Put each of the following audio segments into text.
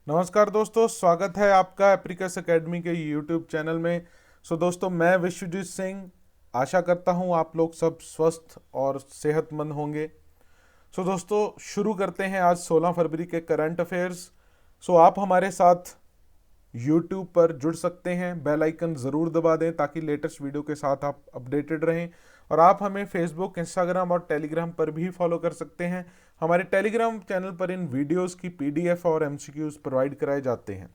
नमस्कार दोस्तों, स्वागत है आपका एप्रिकस एकेडमी के यूट्यूब चैनल में। दोस्तों, मैं विश्वजीत सिंह आशा करता हूं आप लोग सब स्वस्थ और सेहतमंद होंगे। दोस्तों, शुरू करते हैं आज 16 फरवरी के करंट अफेयर्स। आप हमारे साथ यूट्यूब पर जुड़ सकते हैं, बेल आइकन ज़रूर दबा दें ताकि लेटेस्ट वीडियो के साथ आप अपडेटेड रहें। और आप हमें फेसबुक, इंस्टाग्राम और टेलीग्राम पर भी फॉलो कर सकते हैं। हमारे टेलीग्राम चैनल पर इन वीडियोस की पीडीएफ और एमसीक्यूज प्रोवाइड कराए जाते हैं।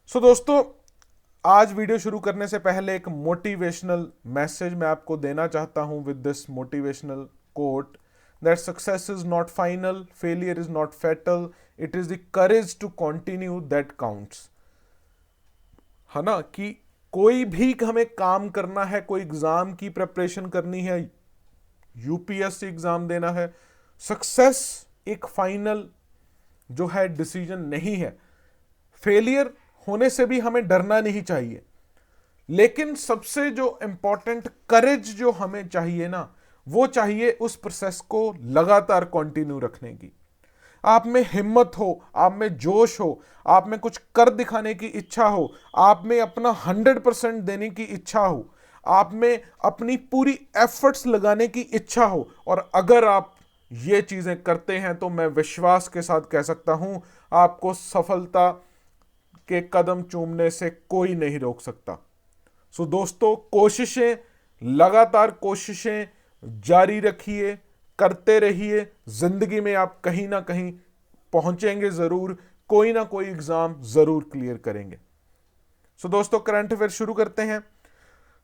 दोस्तों, आज वीडियो शुरू करने से पहले एक मोटिवेशनल मैसेज मैं आपको देना चाहता हूं with this motivational quote that success is not final, failure is not fatal, it is the courage to continue that counts. है ना कि कोई भी हमें काम करना है, कोई एग्जाम की प्रिपरेशन करनी है, यूपीएससी एग्जाम देना है, सक्सेस एक फाइनल जो है डिसीजन नहीं है। फेलियर होने से भी हमें डरना नहीं चाहिए, लेकिन सबसे जो इंपॉर्टेंट करेज जो हमें चाहिए ना, वो चाहिए उस प्रोसेस को लगातार कंटिन्यू रखने की। आप में हिम्मत हो, आप में जोश हो, आप में कुछ कर दिखाने की इच्छा हो, आप में अपना 100% देने की इच्छा हो, आप में अपनी पूरी एफर्ट्स लगाने की इच्छा हो, और अगर आप ये चीजें करते हैं तो मैं विश्वास के साथ कह सकता हूं आपको सफलता के कदम चूमने से कोई नहीं रोक सकता। दोस्तों, कोशिशें, लगातार कोशिशें जारी रखिए, करते रहिए। जिंदगी में आप कहीं ना कहीं पहुंचेंगे जरूर, कोई ना कोई एग्जाम जरूर क्लियर करेंगे। दोस्तों, करंट अफेयर शुरू करते हैं।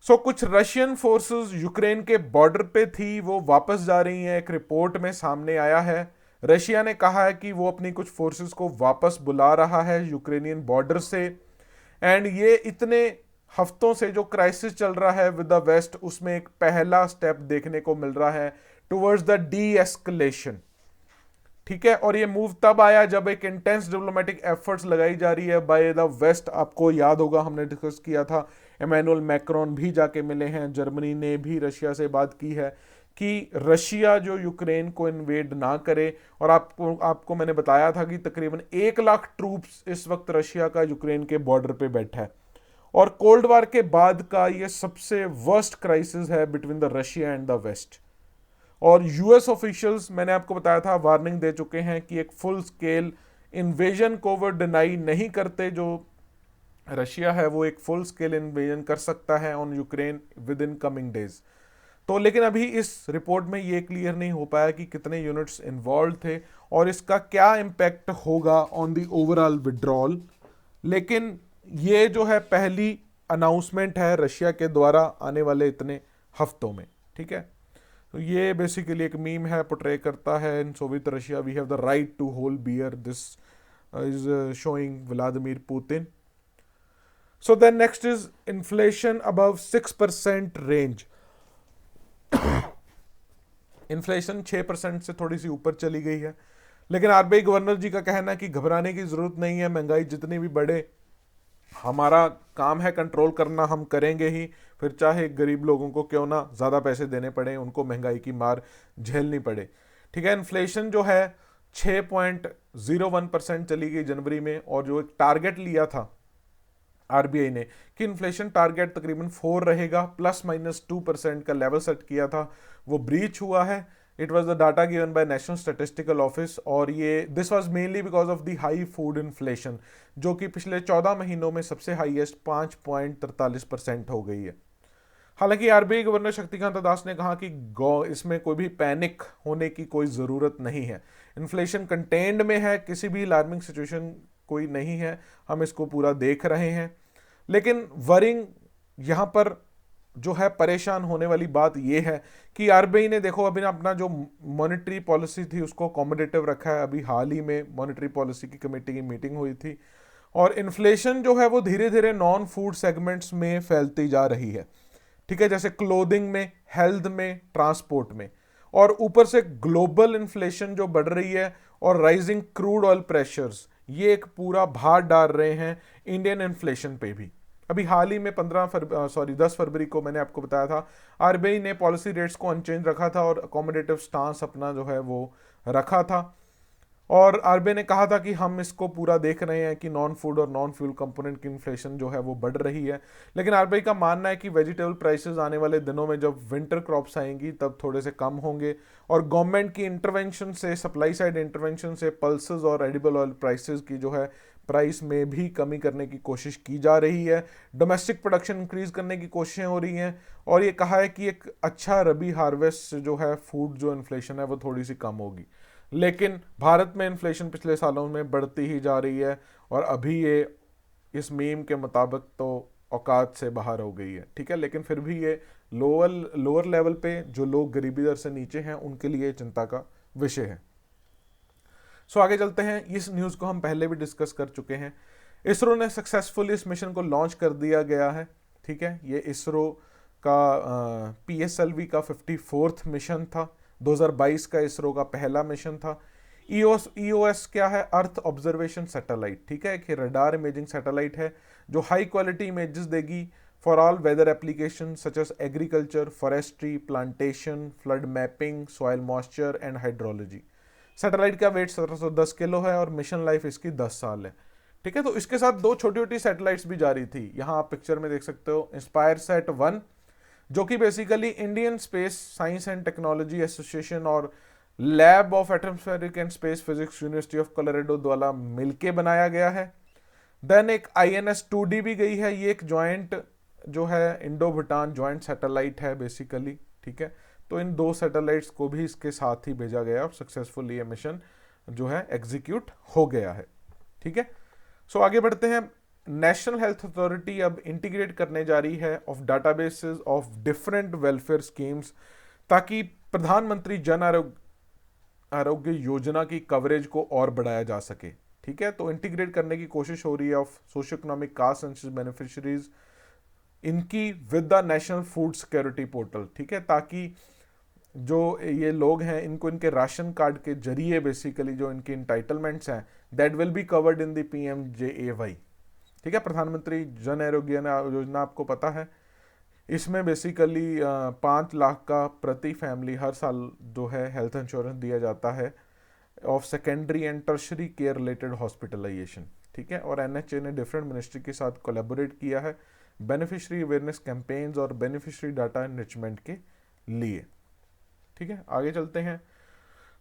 कुछ रशियन फोर्सेस यूक्रेन के बॉर्डर पे थी, वो वापस जा रही हैं। एक रिपोर्ट में सामने आया है, रशिया ने कहा है कि वो अपनी कुछ फोर्सेस को वापस बुला रहा है यूक्रेनियन बॉर्डर से। एंड ये इतने हफ्तों से जो क्राइसिस चल रहा है विद द वेस्ट, उसमें एक पहला स्टेप देखने को मिल रहा है टुवर्ड्स द डी एस्केलेशन। ठीक है, और ये मूव तब आया जब एक इंटेंस डिप्लोमेटिक एफर्ट्स लगाई जा रही है बाय द वेस्ट। आपको याद होगा, हमने डिस्कस किया था, इमैनुअल मैक्रोन भी जाके मिले हैं, जर्मनी ने भी रशिया से बात की है कि रशिया जो यूक्रेन को इन्वेड ना करे। और आपको मैंने बताया था कि तकरीबन 1 लाख ट्रूप्स इस वक्त रशिया का यूक्रेन के बॉर्डर पे बैठा है, और कोल्ड वार के बाद का ये सबसे वर्स्ट क्राइसिस है between the Russia and the West. और यूएस ऑफिशियल्स, मैंने आपको बताया था, वार्निंग दे चुके हैं कि एक फुल स्केल इन्वेजन को वो डिनाई नहीं करते। जो रशिया है वो एक फुल स्केल इन्वेजन कर सकता है on Ukraine with in coming days. तो लेकिन अभी इस रिपोर्ट में ये क्लियर नहीं हो पाया कि कितने यूनिट्स इन्वॉल्व थे और इसका क्या इम्पैक्ट होगा ऑन दी ओवरऑल विड्रॉल। लेकिन ये जो है पहली अनाउंसमेंट है रशिया के द्वारा आने वाले इतने हफ्तों में। ठीक है, तो ये बेसिकली एक मीम है, पोर्ट्रे करता है in Soviet Russia we have the right to hold beer, this is showing Vladimir Putin. So then next is inflation above 6% range. Inflation 6% से थोड़ी सी ऊपर चली गई है, लेकिन आरबीआई गवर्नर जी का कहना है कि घबराने की जरूरत नहीं है, महंगाई जितनी भी बढ़े हमारा काम है कंट्रोल करना, हम करेंगे ही, फिर चाहे गरीब लोगों को क्यों ना ज़्यादा पैसे देने पड़े, उनको महंगाई की मार झेलनी पड़े। ठीक है, इन्फ्लेशन जो है 6.01% चली गई जनवरी में, और जो एक टारगेट लिया था आरबीआई ने कि इन्फ्लेशन टारगेट तकरीबन 4 रहेगा, ±2% का लेवल सेट किया था, वो ब्रीच हुआ है। It was the data given by national statistical office, और ये this was mainly because of the high food inflation, जो कि पिछले 14 महीनों में सबसे हाईएस्ट 5.43% हो गई है। हालांकि आरबीआई गवर्नर शक्तिकांत दास ने कहा कि इसमें कोई भी पैनिक होने की कोई ज़रूरत नहीं है, इन्फ्लेशन कंटेंड में है, किसी भी अलार्मिंग सिचुएशन कोई नहीं है, हम इसको पूरा देख रहे हैं। लेकिन वरिंग यहाँ पर जो है परेशान होने वाली बात यह है कि आरबीआई ने देखो अभी अपना जो मॉनेटरी पॉलिसी थी उसको अकोमोडेटिव रखा है। अभी हाल ही में मॉनेटरी पॉलिसी की कमेटी की मीटिंग हुई थी, और इन्फ्लेशन जो है वो धीरे धीरे नॉन फूड सेगमेंट्स में फैलती जा रही है। ठीक है, जैसे क्लोथिंग में, हेल्थ में, ट्रांसपोर्ट में, और ऊपर से ग्लोबल इन्फ्लेशन जो बढ़ रही है और राइजिंग क्रूड ऑयल प्रेशर्स, ये एक पूरा भार डाल रहे हैं इंडियन इन्फ्लेशन पे भी। अभी हाल ही में 10 फरवरी को मैंने आपको बताया था आरबीआई ने पॉलिसी रेट्स को अनचेंज रखा था और अकोमोडेटिव स्टांस अपना जो है वो रखा था। और आरबीआई ने कहा था कि हम इसको पूरा देख रहे हैं कि नॉन फूड और नॉन फ्यूल कंपोनेंट की इन्फ्लेशन जो है वो बढ़ रही है, लेकिन आरबीआई का मानना है कि वेजिटेबल प्राइसेस आने वाले दिनों में जब विंटर क्रॉप्स आएंगी तब थोड़े से कम होंगे, और गवर्नमेंट की इंटरवेंशन से, सप्लाई साइड इंटरवेंशन से पल्सेस और एडिबल ऑयल प्राइसेस की जो है प्राइस में भी कमी करने की कोशिश की जा रही है। डोमेस्टिक प्रोडक्शन इंक्रीज करने की कोशिशें हो रही हैं, और ये कहा है कि एक अच्छा रबी हार्वेस्ट से जो है फूड जो इन्फ्लेशन है वो थोड़ी सी कम होगी। लेकिन भारत में इन्फ्लेशन पिछले सालों में बढ़ती ही जा रही है, और अभी ये इस मीम के मुताबिक तो औकात से बाहर हो गई है, ठीक है। लेकिन फिर भी ये लोअर लेवल पे जो लोग गरीबी दर से नीचे हैं उनके लिए चिंता का विषय है। सो आगे चलते हैं। इस न्यूज़ को हम पहले भी डिस्कस कर चुके हैं। इसरो ने सक्सेसफुली इस मिशन को लॉन्च कर दिया गया है, ठीक है। ये इसरो का PSLV का 54th मिशन था। 2022 का इसरो का पहला मिशन था। EOS क्या है? अर्थ ऑब्जर्वेशन सैटेलाइट, ठीक है। एक रडार इमेजिंग सैटेलाइट है जो हाई क्वालिटी इमेजेस देगी for all weather application such as agriculture, forestry, plantation, flood mapping, soil moisture and hydrology. Satellite का वेट 1710 किलो है और मिशन लाइफ इसकी 10 साल है, ठीक है। तो इसके साथ दो छोटी छोटी सैटेलाइट्स भी जारी थी, यहां आप पिक्चर में देख सकते हो। इंस्पायर सेट 1 जो कि basically Indian space science and technology association और lab of atmospheric and space physics university of Colorado द्वारा मिलके बनाया गया है। देन एक INS 2D भी गई है। ये एक ज्वाइंट जो है इंडो भूटान ज्वाइंट सैटेलाइट है बेसिकली, ठीक है। तो इन दो सैटेलाइट्स को भी इसके साथ ही भेजा गया और सक्सेसफुली ये मिशन जो है एग्जीक्यूट हो गया है, ठीक है। सो आगे बढ़ते हैं। नेशनल हेल्थ अथॉरिटी अब इंटीग्रेट करने जा रही है of databases of different welfare schemes, ताकि प्रधानमंत्री जन आरोग्य योजना की कवरेज को और बढ़ाया जा सके, ठीक है। तो इंटीग्रेट करने की कोशिश हो रही है of socio economic caste census beneficiaries इनकी with the national food security portal, ठीक है। ताकि जो ये लोग हैं इनको इनके राशन कार्ड के जरिए बेसिकली जो इनके इंटाइटलमेंट्स हैं that will be covered in the PMJAY, ठीक है। प्रधानमंत्री जन आरोग्य योजना आपको पता है, इसमें बेसिकली 5 लाख का प्रति फैमिली हर साल जो है हेल्थ इंश्योरेंस दिया जाता है of secondary and tertiary care related hospitalization, ठीक है। और NHA ने डिफरेंट मिनिस्ट्री के साथ कोलैबोरेट किया है बेनिफिशियरी अवेयरनेस कैंपेन्स और बेनिफिशियरी डाटा एनरिचमेंट के लिए, ठीक है। आगे चलते हैं।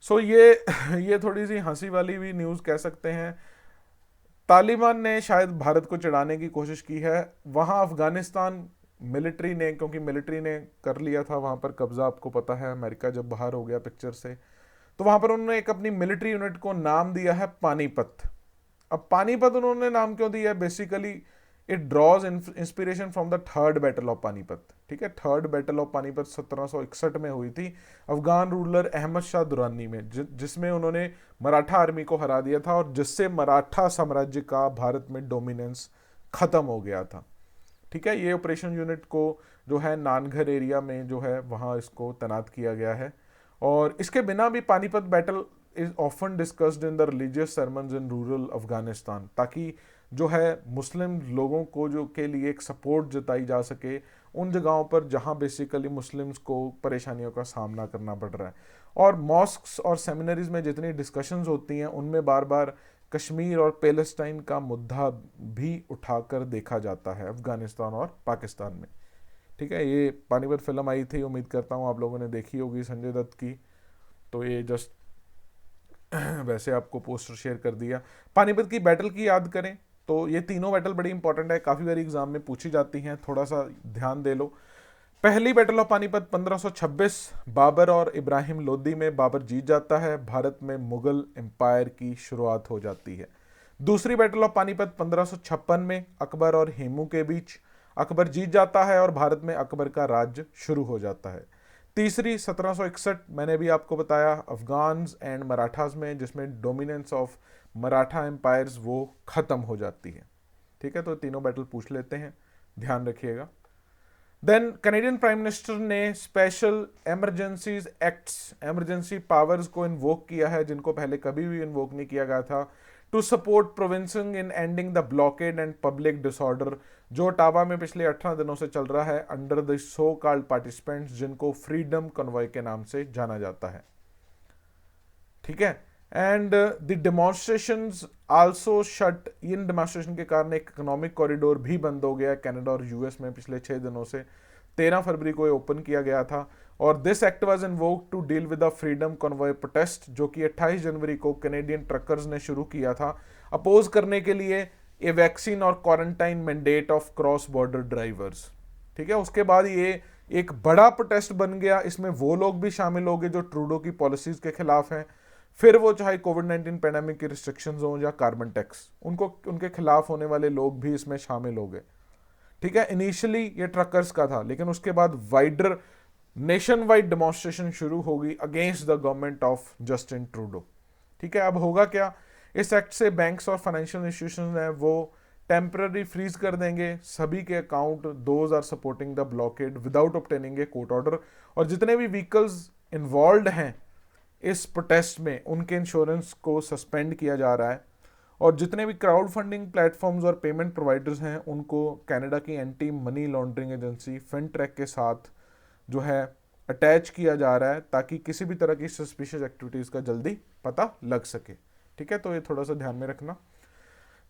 सो ये थोड़ी सी हंसी वाली भी न्यूज़ कह सकते हैं। तालिबान ने शायद भारत को चिढ़ाने की कोशिश की है। वहाँ अफगानिस्तान मिलिट्री ने, क्योंकि मिलिट्री ने कर लिया था वहाँ पर कब्जा, आपको पता है अमेरिका जब बाहर हो गया पिक्चर से, तो वहाँ पर उन्होंने एक अपनी मिलिट्री यूनिट को नाम दिया है पानीपत। अब पानीपत उन्होंने नाम क्यों दिया है? Basically it draws inspiration from the third battle of Panipat, ठीक है। थर्ड बैटल ऑफ पानीपत 1761 में हुई थी अफगान रूलर अहमद शाह दुरानी में, जिसमें उन्होंने मराठा आर्मी को हरा दिया था और जिससे मराठा साम्राज्य का भारत में डोमिनेंस खत्म हो गया था, ठीक है। ये ऑपरेशन यूनिट को जो है नानघर एरिया में जो है वहाँ इसको तैनात किया गया है। और इसके बिना भी Panipat battle is often discussed in the religious sermons in rural Afghanistan, ताकि जो है मुस्लिम लोगों को जो के लिए एक सपोर्ट जताई जा सके उन जगहों पर जहां बेसिकली मुस्लिम्स को परेशानियों का सामना करना पड़ रहा है। और मॉस्क्स और सेमिनरीज में जितनी डिस्कशंस होती हैं उनमें बार बार कश्मीर और पैलेस्टाइन का मुद्दा भी उठाकर देखा जाता है अफगानिस्तान और पाकिस्तान में, ठीक है। ये पानीपत फिल्म आई थी, उम्मीद करता हूँ आप लोगों ने देखी होगी, संजय दत्त की। तो ये जस्ट वैसे आपको पोस्टर शेयर कर दिया। पानीपत की बैटल की याद करें तो ये तीनों बैटल बड़ी इंपॉर्टेंट है, काफ़ी बार एग्जाम में पूछी जाती हैं, थोड़ा सा ध्यान दे लो। पहली बैटल ऑफ पानीपत 1526 बाबर और इब्राहिम लोदी में बाबर जीत जाता है, भारत में मुगल एम्पायर की शुरुआत हो जाती है। दूसरी बैटल ऑफ पानीपत 1556 में अकबर और हेमू के बीच, अकबर जीत जाता है और भारत में अकबर का राज्य शुरू हो जाता है। तीसरी 1761 मैंने भी आपको बताया अफगान्स एंड मराठास में, जिसमें डोमिनेंस ऑफ मराठा एम्पायर्स वो खत्म हो जाती है, ठीक है। तो तीनों बैटल पूछ लेते हैं, ध्यान रखिएगा। देन कनेडियन प्राइम मिनिस्टर ने special emergencies acts, emergency powers को इन्वोक किया है जिनको पहले कभी भी इन्वोक नहीं किया गया था, to support provincing in ending the blockade and public disorder, जो ओटावा में पिछले 18 दिनों से चल रहा है under the so called participants, जिनको फ्रीडम कन्वॉय के नाम से जाना जाता है, ठीक है। And the demonstrations also shut, इन डेमोन्स्ट्रेशन के कारण एक इकोनॉमिक कॉरिडोर भी बंद हो गया कनाडा और यूएस में पिछले 6 दिनों से। 13 फरवरी को ये ओपन किया गया था और this act was invoked to deal with the freedom convoy protest, जो कि 28 जनवरी को कैनेडियन ट्रकर्स ने शुरू किया था अपोज करने के लिए ए वैक्सीन और quarantine mandate of cross border drivers. ठीक है, उसके बाद ये एक बड़ा प्रोटेस्ट बन गया, इसमें वो लोग भी शामिल हो गए जो ट्रूडो की पॉलिसीज के खिलाफ हैं, फिर वो चाहे कोविड-19 पैंडेमिक की रिस्ट्रिक्शंस हो या कार्बन टैक्स, उनको उनके खिलाफ होने वाले लोग भी इसमें शामिल हो गए। ठीक है, इनिशियली ये ट्रकर्स का था, लेकिन उसके बाद वाइडर नेशन वाइड डेमोन्स्ट्रेशन शुरू होगी against the government of Justin Trudeau. ठीक है, अब होगा क्या, इस एक्ट से बैंक्स और फाइनेंशियल इंस्टीट्यूशंस हैं वो टेम्पररी फ्रीज कर देंगे सभी के account those are supporting the blockade without obtaining a court order, और जितने भी व्हीकल्स इन्वॉल्व हैं इस प्रोटेस्ट में उनके इंश्योरेंस को सस्पेंड किया जा रहा है, और जितने भी क्राउड फंडिंग प्लेटफॉर्म्स और पेमेंट प्रोवाइडर्स हैं उनको कनाडा की एंटी मनी लॉन्ड्रिंग एजेंसी फिनट्रैक के साथ जो है अटैच किया जा रहा है ताकि किसी भी तरह की सस्पिशियस एक्टिविटीज़ का जल्दी पता लग सके। ठीक है, तो ये थोड़ा सा ध्यान में रखना।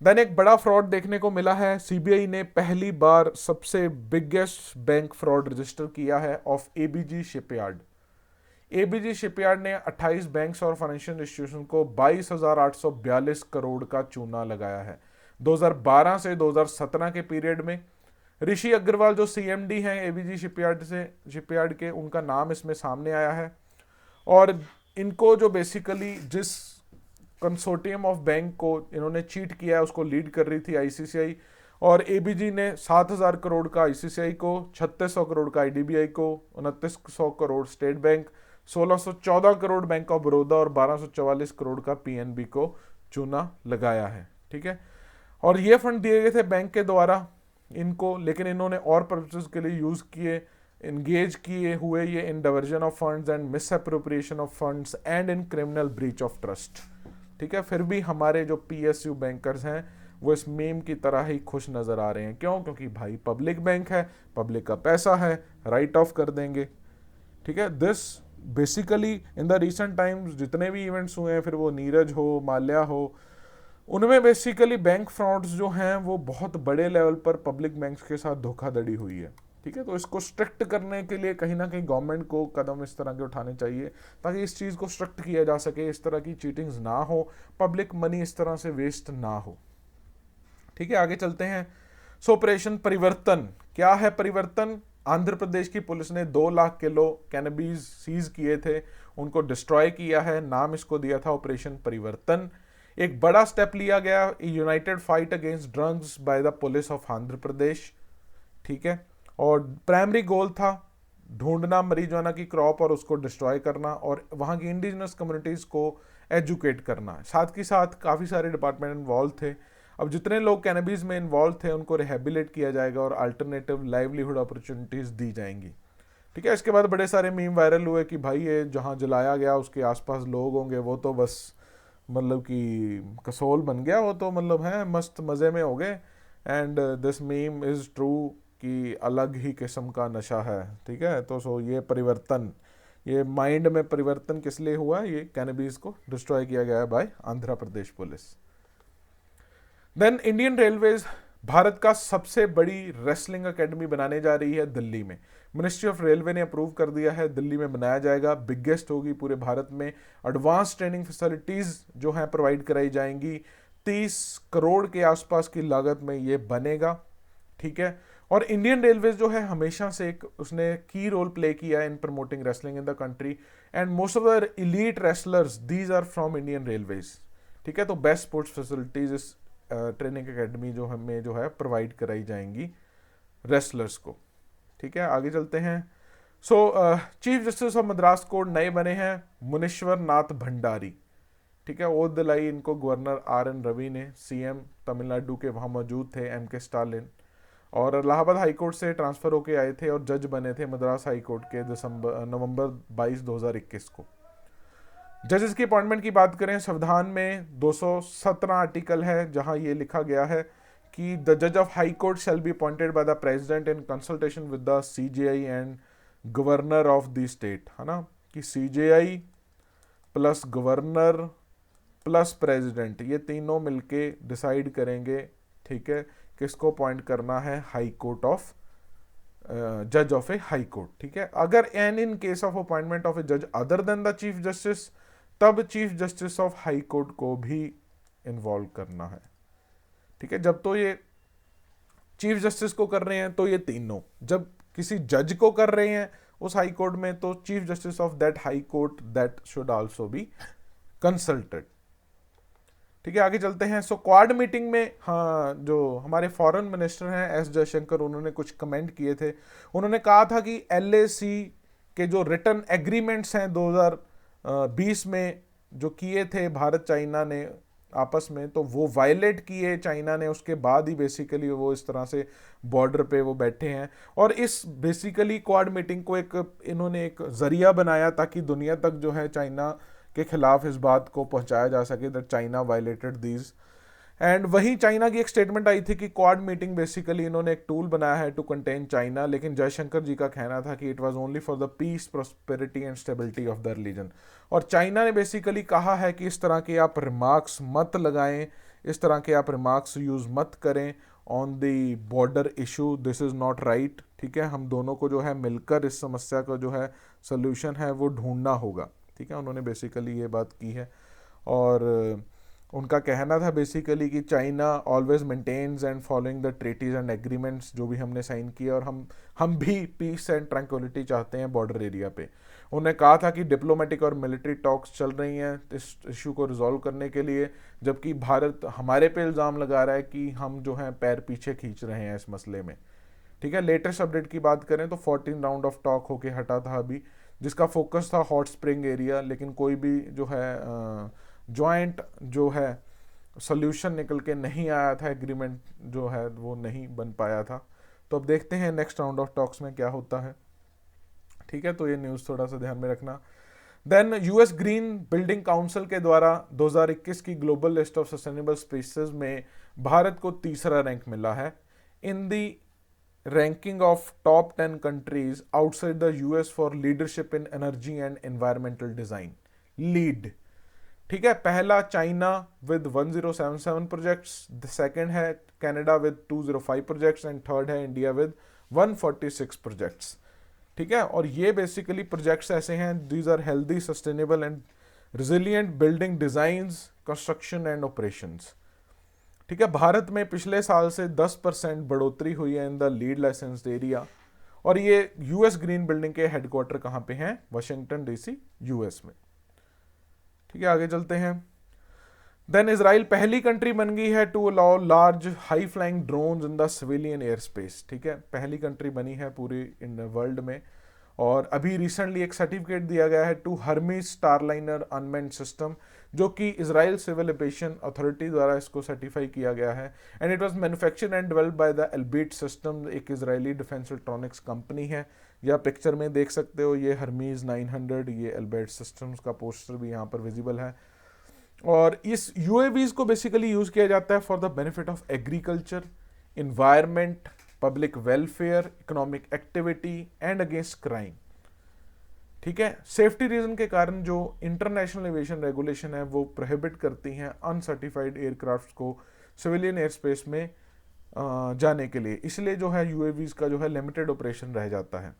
देन एक बड़ा फ्रॉड देखने को मिला है, सीबीआई ने पहली बार सबसे बिगेस्ट बैंक फ्रॉड रजिस्टर किया है of ABG shipyard. ABG shipyard ने 28 बैंक्स और फाइनेंशियल इंस्टीट्यूशन को 22,842 करोड़ का चूना लगाया है 2012 से 2017 के पीरियड में। ऋषि अग्रवाल जो सीएमडी हैं एबीजी शिपयार्ड के, उनका नाम इसमें सामने आया है, और इनको जो बेसिकली जिस कंसोर्टियम ऑफ बैंक को इन्होंने चीट किया है उसको लीड कर रही थी आईसीसीआई, और एबीजी ने 7,000 करोड़ का आईसीसीआई को, 3600 करोड़ का आईडीबीआई को, 2900 crore state bank, 1614 crore bank of Baroda और 1244 करोड़ का पीएनबी को चूना लगाया है। ठीक है, और ये फंड दिए गए थे बैंक के द्वारा इनको, लेकिन इन्होंने और पर्पसेस के लिए यूज किए, एंगेज किए हुए ये in diversion of funds and misappropriation of funds and in criminal breach of trust. ठीक है, फिर भी हमारे जो पीएसयू बैंकर्स हैं वो इस मीम की तरह ही खुश नजर आ रहे हैं। क्यों? क्योंकि भाई पब्लिक बैंक है, पब्लिक का पैसा है, राइट ऑफ कर देंगे। ठीक है, this basically in the recent times जितने भी इवेंट्स हुए हैं, फिर वो नीरज हो, माल्या हो, उनमें बेसिकली बैंक फ्रॉड्स जो हैं वो बहुत बड़े लेवल पर पब्लिक बैंक्स के साथ धोखाधड़ी हुई है। ठीक है, तो इसको स्ट्रिक्ट करने के लिए कहीं ना कहीं गवर्नमेंट को कदम इस तरह के उठाने चाहिए ताकि इस चीज़ को स्ट्रिक्ट किया जा सके, इस तरह की चीटिंग्स ना हो, पब्लिक मनी इस तरह से वेस्ट ना हो। ठीक है, आगे चलते हैं। सो ऑपरेशन परिवर्तन, क्या है परिवर्तन? आंध्र प्रदेश की पुलिस ने 2 लाख किलो कैनबीज सीज किए थे, उनको डिस्ट्रॉय किया है, नाम इसको दिया था ऑपरेशन परिवर्तन। एक बड़ा स्टेप लिया गया, united fight against drugs by the police of Andhra Pradesh. ठीक है, और प्राइमरी गोल था ढूंढना मरीजुआना की क्रॉप और उसको डिस्ट्रॉय करना और वहाँ की इंडिजिनस कम्युनिटीज़ को एजुकेट करना। साथ ही साथ काफ़ी सारे डिपार्टमेंट इन्वॉल्व थे। अब जितने लोग कैनबीज में इन्वॉल्व थे उनको रिहेबिलिट किया जाएगा और अल्टरनेटिव लाइवलीहुड अपॉर्चुनिटीज़ दी जाएंगी। ठीक है, इसके बाद बड़े सारे मीम वायरल हुए कि भाई ये जहाँ जलाया गया उसके आसपास लोग होंगे, वो तो बस मतलब कि कसोल बन गया, वो तो मतलब है मस्त मज़े में हो गए। And this meme is true कि अलग ही किस्म का नशा है। ठीक है, तो सो ये परिवर्तन, ये माइंड में परिवर्तन किस लिए हुआ? ये कैनबीज को डिस्ट्रॉय किया गया है by Andhra Pradesh police. Then Indian railways Bharat का सबसे बड़ी रेसलिंग एकेडमी बनाने जा रही है दिल्ली में। मिनिस्ट्री ऑफ रेलवे ने अप्रूव कर दिया है, दिल्ली में बनाया जाएगा, बिगेस्ट होगी पूरे भारत में। एडवांस ट्रेनिंग फैसिलिटीज़ जो हैं प्रोवाइड कराई जाएंगी, 30 करोड़ के आसपास की लागत में ये बनेगा। ठीक है, और इंडियन रेलवेज जो है हमेशा से एक उसने की रोल प्ले किया है in promoting wrestling in the country and most of the elite wrestlers these are from Indian Railways. ठीक है, तो बेस्ट स्पोर्ट्स फैसिलिटीज इस ट्रेनिंग एकेडमी जो हमें जो है प्रोवाइड कराई जाएंगी रेसलर्स को। ठीक है, आगे चलते हैं। सो chief justice of Madras court नए बने हैं मुनीश्वर नाथ भंडारी। ठीक है, ओथ दिलाई इनको गवर्नर RN रवि ने, सीएम तमिलनाडु के वहाँ मौजूद थे MK स्टालिन, और इलाहाबाद हाईकोर्ट से ट्रांसफर होके आए थे और जज बने थे मद्रास हाईकोर्ट के नवंबर 22, 2021 को। जजेस की अपॉइंटमेंट की बात करें, संविधान में 217 आर्टिकल है जहां ये लिखा गया है कि द जज of high court shall be appointed by the president in consultation with the CJI and governor of the state, है ना, कि CJI plus governor plus president, ये तीनों मिलके डिसाइड करेंगे, ठीक है, किसको अपॉइंट करना है हाई कोर्ट ऑफ जज ऑफ ए हाई कोर्ट, ठीक है। अगर and in case of appointment of a जज other than the chief justice, तब chief justice of high court को भी इन्वॉल्व करना है, ठीक है। जब तो ये चीफ जस्टिस को कर रहे हैं तो ये तीनों, जब किसी जज को कर रहे हैं उस हाई कोर्ट में, तो chief justice of that high court that should also be consulted, ठीक है। आगे चलते हैं। सो क्वाड मीटिंग में, हाँ, जो हमारे फॉरेन मिनिस्टर हैं एस जयशंकर, उन्होंने कुछ कमेंट किए थे। उन्होंने कहा था कि LAC के जो रिटर्न एग्रीमेंट्स हैं 2020 में जो किए थे भारत चाइना ने आपस में, तो वो वायलेट किए चाइना ने, उसके बाद ही बेसिकली वो इस तरह से बॉर्डर पे वो बैठे हैं। और इस बेसिकली क्वाड मीटिंग को इन्होंने एक जरिया बनाया ताकि दुनिया तक जो है चाइना के खिलाफ इस बात को पहुंचाया जा सके that China violated these. And वही चाइना की एक स्टेटमेंट आई थी कि क्वाड मीटिंग बेसिकली इन्होंने एक टूल बनाया है टू कंटेन चाइना, लेकिन जयशंकर जी का कहना था कि it was only for the peace, prosperity and stability of the religion. और चाइना ने बेसिकली कहा है कि इस तरह के आप रिमार्क्स मत लगाएं, इस तरह के आप रिमार्क्स यूज मत करें on the border issue, this is not right, ठीक है। हम दोनों को जो है मिलकर इस समस्या का जो है सोल्यूशन है वो ढूंढना होगा, ठीक है। उन्होंने बेसिकली ये बात की है। और उनका कहना था बेसिकली कि China always maintains and following the treaties and agreements जो भी हमने साइन किए, और हम भी पीस एंड ट्रैंक्विलिटी चाहते हैं बॉर्डर एरिया पे। उन्होंने कहा था कि डिप्लोमेटिक और मिलिट्री टॉक्स चल रही हैं इस इशू को रिजॉल्व करने के लिए, जबकि भारत हमारे पे इल्ज़ाम लगा रहा है कि हम जो हैं पैर पीछे खींच रहे हैं इस मसले में, ठीक है। लेटेस्ट अपडेट की बात करें तो 14 राउंड ऑफ टॉक होके हटा था अभी, जिसका फोकस था हॉट स्प्रिंग एरिया, लेकिन कोई भी जो है जॉइंट जो है सोल्यूशन निकल के नहीं आया था, एग्रीमेंट जो है वो नहीं बन पाया था। तो अब देखते हैं नेक्स्ट राउंड ऑफ टॉक्स में क्या होता है, ठीक है। तो ये न्यूज़ थोड़ा सा ध्यान में रखना। देन US ग्रीन बिल्डिंग काउंसिल के द्वारा 2021 की global list of sustainable spaces में भारत को तीसरा रैंक मिला है in the ranking of top 10 countries outside the US for leadership in energy and environmental design, LEED, ठीक है। पहला चाइना विद 1077 प्रोजेक्ट्स, सेकंड है Canada with 205 projects and third है इंडिया विद 146 प्रोजेक्ट्स, ठीक है। और ये बेसिकली प्रोजेक्ट्स ऐसे हैं, these are healthy, sustainable and resilient building designs, construction and operations, ठीक है। भारत में पिछले साल से 10% बढ़ोतरी हुई है in the lead licensed area. और ये US ग्रीन बिल्डिंग के हेडक्वार्टर कहाँ पे हैं? वाशिंगटन DC US में, ठीक है। आगे चलते हैं। देन इजराइल पहली कंट्री बन गई है to allow large high flying drones in the civilian air space, ठीक है। पहली कंट्री बनी है पूरी इन वर्ल्ड में। और अभी रिसेंटली एक सर्टिफिकेट दिया गया है to Hermes Starliner unmanned system, जो कि इजराइल सिविल एविएशन अथॉरिटी द्वारा इसको सर्टिफाई किया गया है। And it was manufactured and developed by the Elbit system, एक इजरायली डिफेंस इलेक्ट्रॉनिक्स कंपनी है। या पिक्चर में देख सकते हो ये हर्मीज 900, ये एल्बिट सिस्टम्स का पोस्टर भी यहाँ पर विजिबल है। और इस UAVs को बेसिकली यूज किया जाता है for the benefit of agriculture, environment, public welfare, economic activity and against crime, ठीक है। सेफ्टी रीजन के कारण जो इंटरनेशनल एविएशन रेगुलेशन है वो प्रोहिबिट करती हैं अनसर्टिफाइड एयरक्राफ्ट को सिविलियन एयर स्पेस में जाने के लिए, इसलिए जो है UAVs का जो है लिमिटेड ऑपरेशन रह जाता है,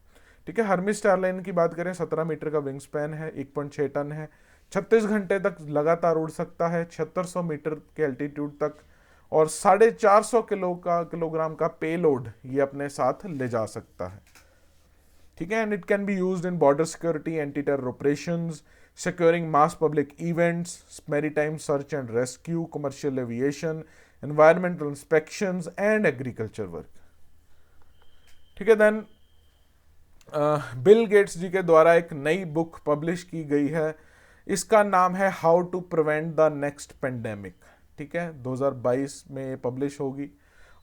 ठीक है। हर्मीज स्टारलाइन की बात करें, 17 मीटर का विंग स्पैन है, 1.6 टन है, 36 घंटे तक लगातार उड़ सकता है, 7600 मीटर के एल्टीट्यूड तक, और 450 किलोग्राम का पेलोड ये अपने साथ ले जा सकता है, ठीक है। And it can be used in border security, anti terror operations, securing mass public events, maritime search and rescue, commercial aviation, environmental inspections and agriculture work, ठीक है। देन बिल गेट्स जी के द्वारा एक नई बुक पब्लिश की गई है, इसका नाम है how to prevent the next pandemic, ठीक है। 2022 में पब्लिश होगी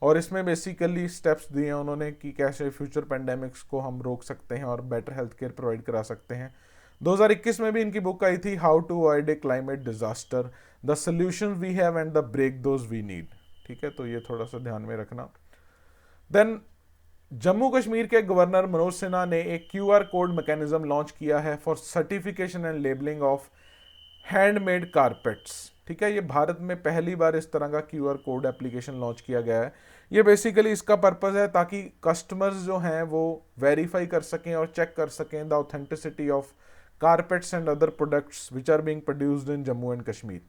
और इसमें बेसिकली स्टेप्स दिए हैं उन्होंने कि कैसे फ्यूचर पेंडेमिक्स को हम रोक सकते हैं और बेटर हेल्थ केयर प्रोवाइड करा सकते हैं। 2021 में भी इनकी बुक आई थी how to avoid a climate disaster, the solution we have and the breakthroughs we need, ठीक है। तो ये थोड़ा सा ध्यान में रखना। देन जम्मू कश्मीर के गवर्नर मनोज सिन्हा ने एक QR कोड मैकेनिज्म लॉन्च किया है for certification and labelling of handmade carpets, ठीक है, ये भारत में पहली बार इस तरह का QR कोड एप्लीकेशन लॉन्च किया गया है। ये बेसिकली इसका पर्पस है ताकि कस्टमर्स जो हैं वो वेरीफाई कर सकें और चेक कर सकें the authenticity of carpets and other products which are being produced in Jammu and Kashmir.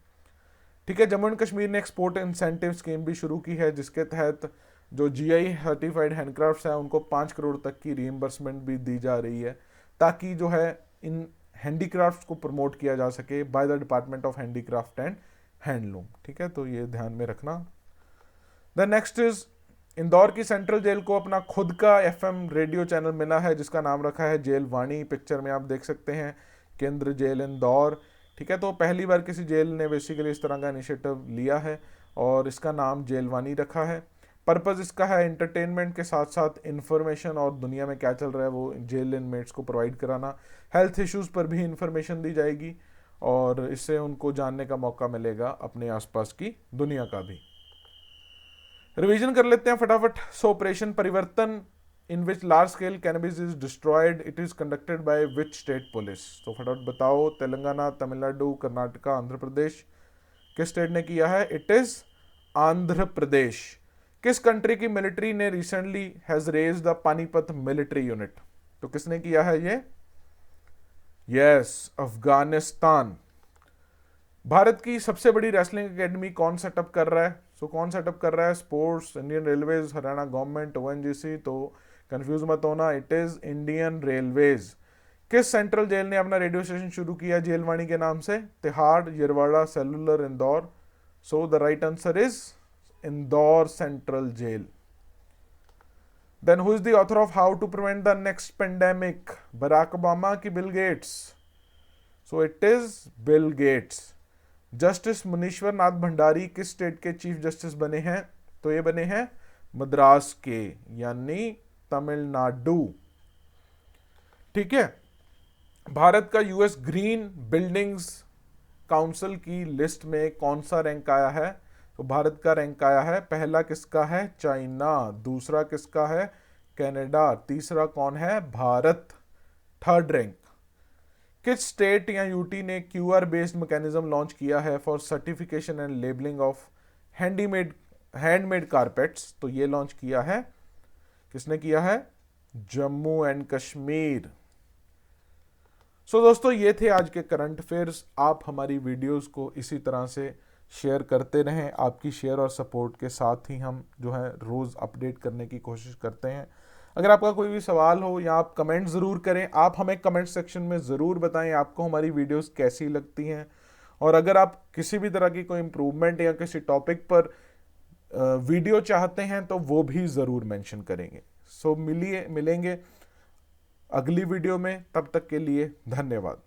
ठीक है, जम्मू एंड कश्मीर ने एक्सपोर्ट इंसेंटिव स्कीम भी शुरू की है, जिसके तहत जो GI सर्टिफाइड हैंडक्राफ्ट्स हैं उनको 5 करोड़ तक की रीइंबर्समेंट भी दी जा रही है, ताकि जो है इन हैंडीक्राफ्ट्स को प्रमोट किया जा सके by the department of handicraft and handloom. ठीक है, तो ये ध्यान में रखना। द नेक्स्ट इज इंदौर की सेंट्रल जेल को अपना खुद का FM रेडियो चैनल मिला है, जिसका नाम रखा है जेल वाणी। पिक्चर में आप देख सकते हैं केंद्र जेल इंदौर। ठीक है, तो पहली बार किसी जेल ने बेसिकली इस तरह का इनिशिएटिव लिया है और इसका नाम जेल वाणी रखा है। पर्पज़ इसका है एंटरटेनमेंट के साथ साथ इंफॉर्मेशन और दुनिया में क्या चल रहा है वो जेल इनमेट्स को प्रोवाइड कराना। हेल्थ इश्यूज़ पर भी इंफॉर्मेशन दी जाएगी और इससे उनको जानने का मौका मिलेगा अपने आसपास की दुनिया का भी। रिवीजन कर लेते हैं फटाफट। So operation Parivartan in which large scale cannabis is destroyed, it is conducted by which state police? तो फटाफट बताओ, तेलंगाना, तमिलनाडु, कर्नाटका, आंध्र प्रदेश। किस स्टेट ने किया है? It is Andhra Pradesh. किस कंट्री की मिलिट्री ने recently has raise the Panipat military unit? तो किसने किया है ये? यस, अफगानिस्तान। भारत की सबसे बड़ी रेसलिंग एकेडमी कौन सेटअप कर रहा है? कौन सेटअप कर रहा है? Sports, Indian railways, Haryana government, ONGC। तो कंफ्यूज मत होना, इट इज इंडियन रेलवेज। किस सेंट्रल जेल ने अपना रेडियो स्टेशन शुरू किया जेलवाणी के नाम से? Tihar, Yerwada, cellular, Indore. So the right answer is Indore central jail. Then who is the author of How to Prevent the Next Pandemic? Barack Obama की Bill Gates? So it is Bill Gates. Justice Munishwar Nath Bhandari किस state के chief justice बने हैं? तो ये बने हैं मद्रास के, यानी तमिलनाडु। ठीक है, भारत का US ग्रीन बिल्डिंग्स काउंसिल की लिस्ट में कौन सा रैंक आया है? तो भारत का रैंक आया है, पहला किसका है? चाइना। दूसरा किसका है? कनाडा। तीसरा कौन है? Bharat, third rank. किस स्टेट या यूटी ने QR बेस्ड मैकेनिज्म लॉन्च किया है for certification and labelling of handmade carpets? तो ये लॉन्च किया है, किसने किया है? जम्मू एंड कश्मीर। सो दोस्तों, ये थे आज के करंट अफेयर्स। आप हमारी वीडियोस को इसी तरह से शेयर करते रहें। आपकी शेयर और सपोर्ट के साथ ही हम जो है रोज़ अपडेट करने की कोशिश करते हैं। अगर आपका कोई भी सवाल हो या आप कमेंट ज़रूर करें, आप हमें कमेंट सेक्शन में ज़रूर बताएं आपको हमारी वीडियोस कैसी लगती हैं। और अगर आप किसी भी तरह की कोई इम्प्रूवमेंट या किसी टॉपिक पर वीडियो चाहते हैं तो वो भी ज़रूर मेंशन करेंगे। सो मिलेंगे अगली वीडियो में, तब तक के लिए धन्यवाद।